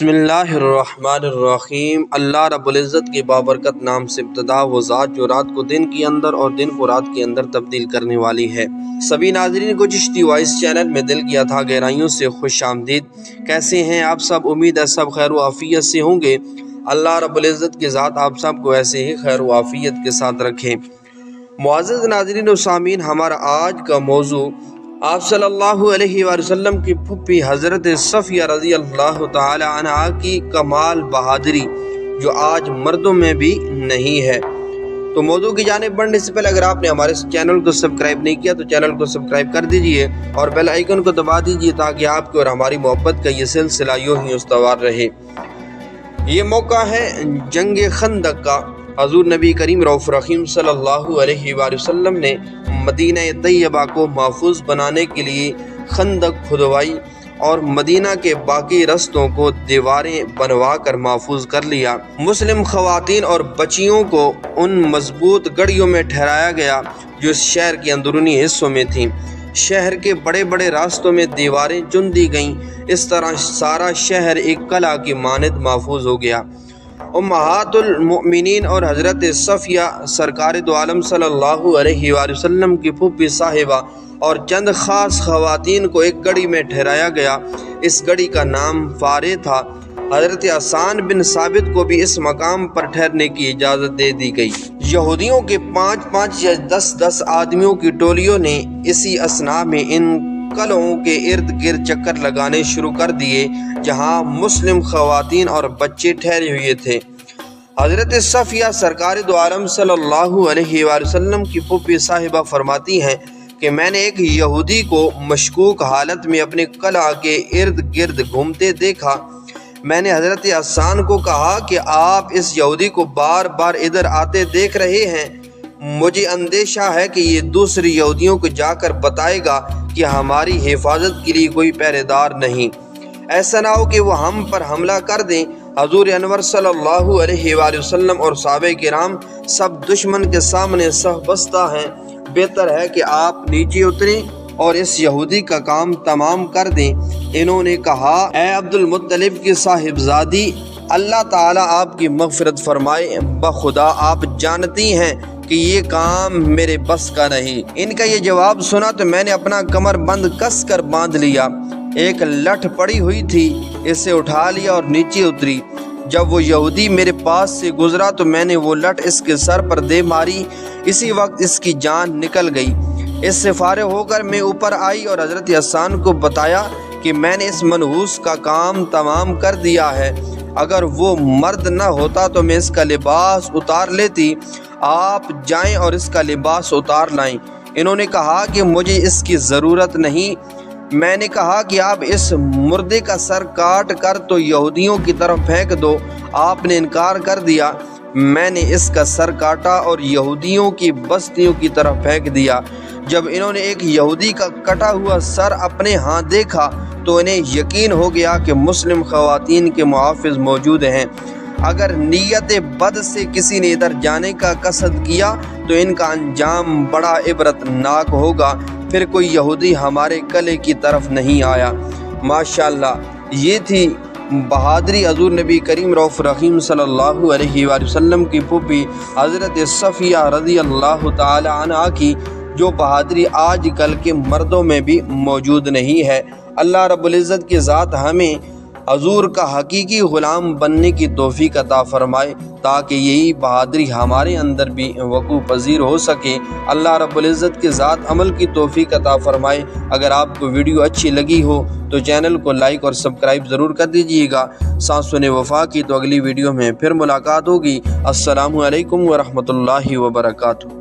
बिस्मिल्लाहिर्रहमानिर्रहीम। अल्लाह रब्बुल इज़्ज़त के बाबरकत नाम से इब्तिदा। वो ज़ात जो रात को दिन के अंदर और दिन को रात के अंदर तब्दील करने वाली है। सभी नाज़रीन को चिश्ती वॉइस चैनल में दिल किया था गहराइयों से खुश आमदीद। कैसे हैं आप सब? उम्मीद है सब खैर व आफियत से होंगे। अल्लाह रब्बुल इज़्ज़त की ज़ात आप सब को ऐसे ही खैर व आफियत के साथ रखें। मुअज़्ज़ज़ नाज़रीन व सामीन, हमारा आज का मौजू आप सल्लल्लाहु अलैहि वसल्लम की फुप्पी हज़रत सफ़िया रज़ी अल्लाह ताला अन्हा की कमाल बहादुरी जो आज मर्दों में भी नहीं है। तो मौजू की जानिब बढ़ने से पहले अगर आपने हमारे चैनल को सब्सक्राइब नहीं किया तो चैनल को सब्सक्राइब कर दीजिए और बेल आइकन को दबा दीजिए ताकि आपकी और हमारी मोहब्बत का ये सिलसिला यूं ही उस्तवार रहे। ये मौका है जंग खंदक का। हज़ूर नबी करीम रऊफ़ रहीम सल्लल्लाहु अलैहि वसल्लम ने मदीना तैयबा को महफूज बनाने के लिए खंदक खुदवाई और मदीना के बाकी रस्तों को दीवारें बनवा कर महफूज कर लिया। मुस्लिम खवातीन और बच्चियों को उन मजबूत गढ़ियों में ठहराया गया जो शहर के अंदरूनी हिस्सों में थीं। शहर के बड़े बड़े रास्तों में दीवारें चुन दी गईं। इस तरह सारा शहर एक कला की मानद महफूज हो गया। उम्महातुल मोमिनीन और हज़रत सफ़िया सरकार दो आलम सल्लल्लाहु अलैहि वसल्लम की फूफी साहिबा और चंद ख़ास ख़वातीन को एक गढ़ी में ठहराया गया। इस गढ़ी का नाम फारे था। हज़रत हसन बिन साबित को भी इस मकाम पर ठहरने की इजाज़त दे दी गई। यहूदियों के 5-5 या 10-10 आदमियों की टोलियों ने इसी असना में इन कलों के इर्द गिर्द चक्कर लगाने शुरू कर दिए जहां मुस्लिम खवातीन और बच्चे ठहरे हुए थे। हज़रत सफ़िया सरकार दो आलम सल्लल्लाहु अलैहि वसल्लम की फूफी साहिबा फरमाती हैं कि मैंने एक यहूदी को मशकूक हालत में अपने कला के इर्द गिर्द घूमते देखा। मैंने हज़रत हसन को कहा कि आप इस यहूदी को बार बार इधर आते देख रहे हैं। मुझे अंदेशा है कि ये दूसरी यहूदियों को जाकर बताएगा कि हमारी हिफाजत के लिए कोई पहरेदार नहीं। ऐसा ना हो कि वो हम पर हमला कर दें। हजूर अनवर सल्लल्लाहु अलैहि वसल्लम और सहाबे किराम सब दुश्मन के सामने सहबस्ता हैं। बेहतर है कि आप नीचे उतरें और इस यहूदी का काम तमाम कर दें। इन्होंने कहा, ए अब्दुल मुत्तलिब की साहिबजादी, अल्लाह ताला आपकी मग़फ़िरत फरमाए। बखुदा आप जानती हैं कि ये काम मेरे बस का नहीं। इनका ये जवाब सुना तो मैंने अपना कमर बंद कस कर बांध लिया। एक लठ पड़ी हुई थी, इसे उठा लिया और नीचे उतरी। जब वो यहूदी मेरे पास से गुजरा तो मैंने वो लठ इसके सर पर दे मारी। इसी वक्त इसकी जान निकल गई। इससे फारिग होकर मैं ऊपर आई और हज़रत हसन को बताया कि मैंने इस मनहूस का काम तमाम कर दिया है। अगर वो मर्द न होता तो मैं इसका लिबास उतार लेती। आप जाएं और इसका लिबास उतार लाएं। इन्होंने कहा कि मुझे इसकी ज़रूरत नहीं। मैंने कहा कि आप इस मुर्दे का सर काट कर तो यहूदियों की तरफ फेंक दो। आपने इनकार कर दिया। मैंने इसका सर काटा और यहूदियों की बस्तियों की तरफ फेंक दिया। जब इन्होंने एक यहूदी का कटा हुआ सर अपने हाथ देखा तो इन्हें यकीन हो गया कि मुस्लिम खवातीन के मुहाफ़िज़ मौजूद हैं। अगर नीयत बद से किसी ने इधर जाने का कसद किया तो इनका अंजाम बड़ा इबरतनाक होगा। फिर कोई यहूदी हमारे कले की तरफ नहीं आया। माशाअल्लाह, ये थी बहादुरी हज़ूर नबी करीम रऊफ़ रहीम सल्लल्लाहु अलैहि वसल्लम की फूफी हज़रत सफ़िया रज़ी अल्लाह ताला अन्हा की, जो बहादुरी आज कल के मर्दों में भी मौजूद नहीं है। अल्लाह रब्बुल इज़्ज़त की ज़ात हमें हजूर का हकीकी ग़ुलाम बनने की तौफ़ीक़ अता फ़रमाए ताकि यही बहादुरी हमारे अंदर भी वक़ूअ पज़ीर हो सके। अल्लाह रब्बुल इज़्ज़त की ज़ात अमल की तौफ़ीक़ अता फ़रमाए। अगर आपको वीडियो अच्छी लगी हो तो चैनल को लाइक और सब्सक्राइब ज़रूर कर दीजिएगा। सांसों वफ़ा की तो अगली वीडियो में फिर मुलाकात होगी। अस्सलामु अलैकुम व रहमतुल्लाहि व बरकातुहू।